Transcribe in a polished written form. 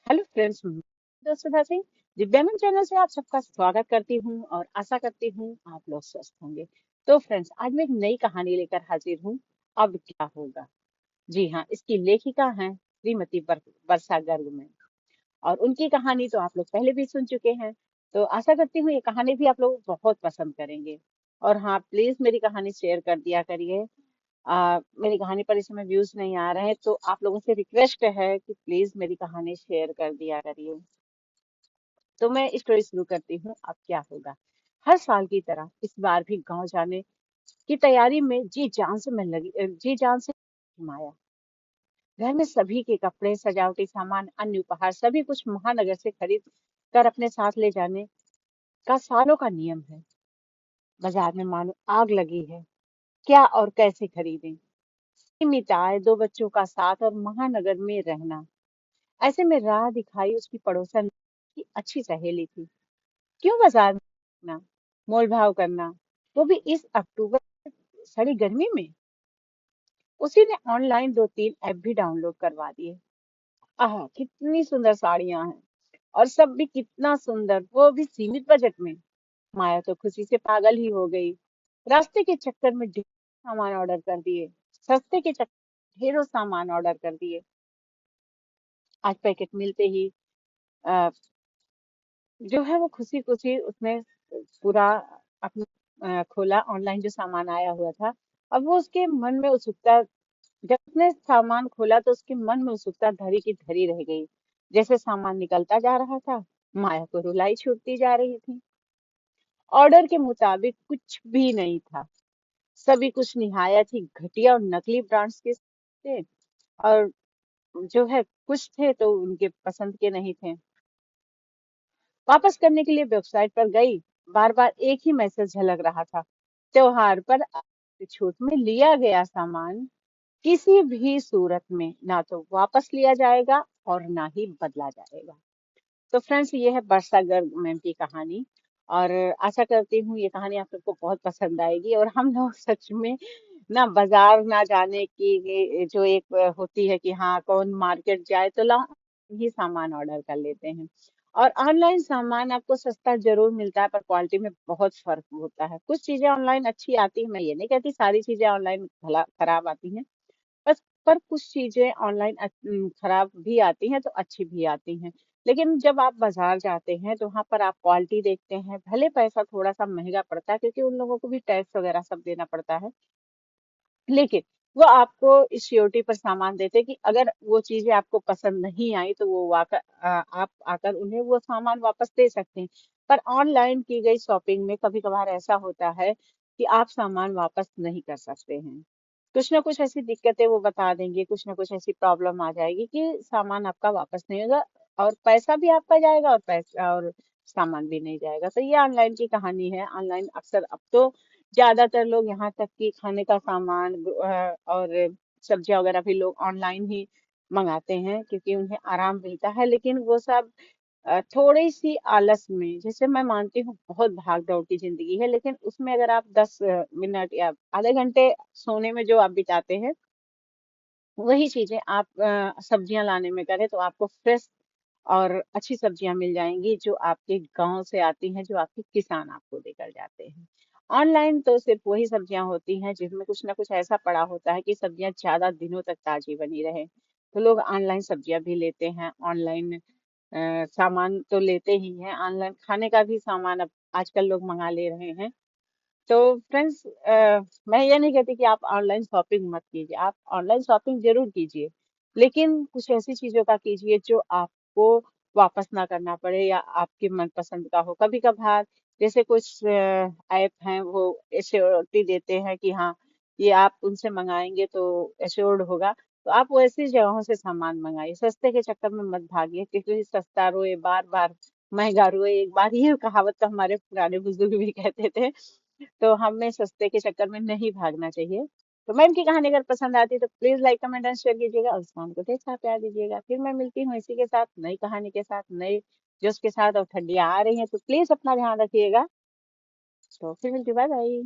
Hello friends, दोस्त Sudha Singh दिव्यांगन channel से आप सबका स्वागत करती हूँ और आशा करती हूँ आप लोग स्वस्थ होंगे। तो फ्रेंड्स, आज मैं एक नई कहानी लेकर हाजिर हूँ। अब क्या होगा। जी हाँ, इसकी लेखिका हैं श्रीमती वर्षा गर्ग मैम। और उनकी कहानी तो आप लोग पहले भी सुन चुके हैं। तो आशा करती हूँ ये कहानी भी आप लोग बहुत पसंद करेंगे। और हाँ, प्लीज मेरी कहानी शेयर कर दिया करिए। मेरी कहानी पर इस समय व्यूज नहीं आ रहे हैं, तो आप लोगों से रिक्वेस्ट है कि प्लीज मेरी कहानी शेयर कर दिया करिए। तो मैं स्टोरी शुरू करती हूँ। अब क्या होगा। हर साल की तरह इस बार भी गांव जाने की तैयारी में जी जान से माया। घर में सभी के कपड़े, सजावटी सामान, अन्य उपहार सभी कुछ महानगर से खरीद कर अपने साथ ले जाने का सालों का नियम है। बाजार में मानो आग लगी है। क्या और कैसे खरीदें। सीमित आय, दो बच्चों का साथ और महानगर में रहना। ऐसे में राह दिखाई उसकी पड़ोसन की अच्छी सहेली थी। क्यों बाजार में ना मोल भाव करना, वो भी इस अक्टूबर सड़ी गर्मी में। उसी ने ऑनलाइन दो तीन ऐप भी डाउनलोड करवा दिए। आह, कितनी सुंदर साड़ियां हैं। और सब भी कितना सुंदर, वो भी सीमित बजट में। माया तो खुशी से पागल ही हो गई। रास्ते के चक्कर में ढेरों सामान ऑर्डर कर दिए। सस्ते के चक्कर ढेरों सामान ऑर्डर कर दिए। आज पैकेट मिलते ही अ, जो है वो खुशी खुशी उसने पूरा अपना खोला। ऑनलाइन जो सामान आया हुआ था, अब वो उसके मन में उत्सुकता। जब उसने सामान खोला तो उसके मन में उत्सुकता धरी की धरी रह गई। जैसे सामान निकलता जा रहा था, माया को रुलाई छूटती जा रही थी। ऑर्डर के मुताबिक कुछ भी नहीं था। सभी कुछ निहायत ही घटिया और नकली ब्रांड्स के थे। और जो है कुछ थे तो उनके पसंद के नहीं थे। वापस करने के लिए वेबसाइट पर गई। बार बार एक ही मैसेज झलक रहा था। त्योहार पर छूट में लिया गया सामान किसी भी सूरत में ना तो वापस लिया जाएगा और ना ही बदला जाएगा। तो फ्रेंड्स, ये है वर्षा गर्ग मैम की कहानी। और आशा करती हूँ ये कहानी आप सबको बहुत पसंद आएगी। और हम लोग सच में ना बाजार ना जाने की जो एक होती है कि हाँ कौन मार्केट जाए, तो ला ही सामान ऑर्डर कर लेते हैं। और ऑनलाइन सामान आपको सस्ता जरूर मिलता है, पर क्वालिटी में बहुत फर्क होता है। कुछ चीजें ऑनलाइन अच्छी आती है, मैं ये नहीं कहती सारी चीजें ऑनलाइन भला खराब आती हैं। बस पर कुछ चीजें ऑनलाइन खराब भी आती हैं तो अच्छी भी आती हैं। लेकिन जब आप बाजार जाते हैं तो वहां पर आप क्वालिटी देखते हैं। भले पैसा थोड़ा सा महंगा पड़ता है, क्योंकि उन लोगों को भी टैक्स वगैरह सब देना पड़ता है। लेकिन वो आपको इस श्योरिटी पर सामान देते हैं कि अगर वो चीजें आपको पसंद नहीं आई तो वो आप आकर उन्हें वो सामान वापस दे सकते हैं। पर ऑनलाइन की गई शॉपिंग में कभी कभार ऐसा होता है कि आप सामान वापस नहीं कर सकते हैं। कुछ ना कुछ ऐसी दिक्कतें वो बता देंगे, कुछ ना कुछ ऐसी प्रॉब्लम आ जाएगी कि सामान आपका वापस नहीं होगा। और पैसा भी आपका जाएगा और पैसा और सामान भी नहीं जाएगा। तो ये ऑनलाइन की कहानी है। ऑनलाइन अक्सर अब तो ज्यादातर लोग यहाँ तक कि खाने का सामान और सब्जियां वगैरह भी लोग ऑनलाइन ही मंगाते हैं, क्योंकि उन्हें आराम मिलता है। लेकिन वो सब थोड़ी सी आलस में, जैसे मैं मानती हूँ बहुत भाग दौड़ की जिंदगी है, लेकिन उसमें अगर आप 10 मिनट या आधे घंटे सोने में जो आप बिताते हैं, वही चीजें आप सब्जियां लाने में करें तो आपको फ्रेश और अच्छी सब्जियां मिल जाएंगी, जो आपके गांव से आती हैं, जो आपके किसान आपको देकर जाते हैं। ऑनलाइन तो सिर्फ वही सब्जियां होती हैं जिसमें कुछ ना कुछ ऐसा पड़ा होता है कि सब्जियां ज्यादा दिनों तक ताजी बनी रहे। तो लोग ऑनलाइन सब्जियां भी लेते हैं, ऑनलाइन सामान तो लेते ही हैं। ऑनलाइन खाने का भी सामान अब आजकल लोग मंगा ले रहे हैं। तो फ्रेंड्स, मैं ये नहीं कहती कि आप ऑनलाइन शॉपिंग मत कीजिए, आप ऑनलाइन शॉपिंग जरूर कीजिए। लेकिन कुछ ऐसी चीजों का कीजिए जो आपको वापस ना करना पड़े या आपके मनपसंद का हो। कभी कभार जैसे कुछ ऐप हैं वो एश्योरिटी देते हैं कि हाँ ये आप उनसे मंगाएंगे तो एश्योर्ड होगा। तो आप वैसी जगहों से सामान मंगाइए। सस्ते के चक्कर में मत भागिए, क्योंकि सस्ता रोए बार बार, महंगा रोए एक बार, ये कहावत तो हमारे पुराने बुजुर्ग भी कहते थे। तो हमें सस्ते के चक्कर में नहीं भागना चाहिए। तो मैम की कहानी अगर पसंद आती है तो please like comment and share कीजिएगा और उस को ढेर सारा प्यार दीजिएगा। फिर मैं मिलती हूँ इसी के साथ, नई कहानी के साथ, नए जोश के साथ। और ठंडियां आ रही हैं तो प्लीज अपना ध्यान रखिएगा। तो फिर मिलती हूँ, बाय बाय।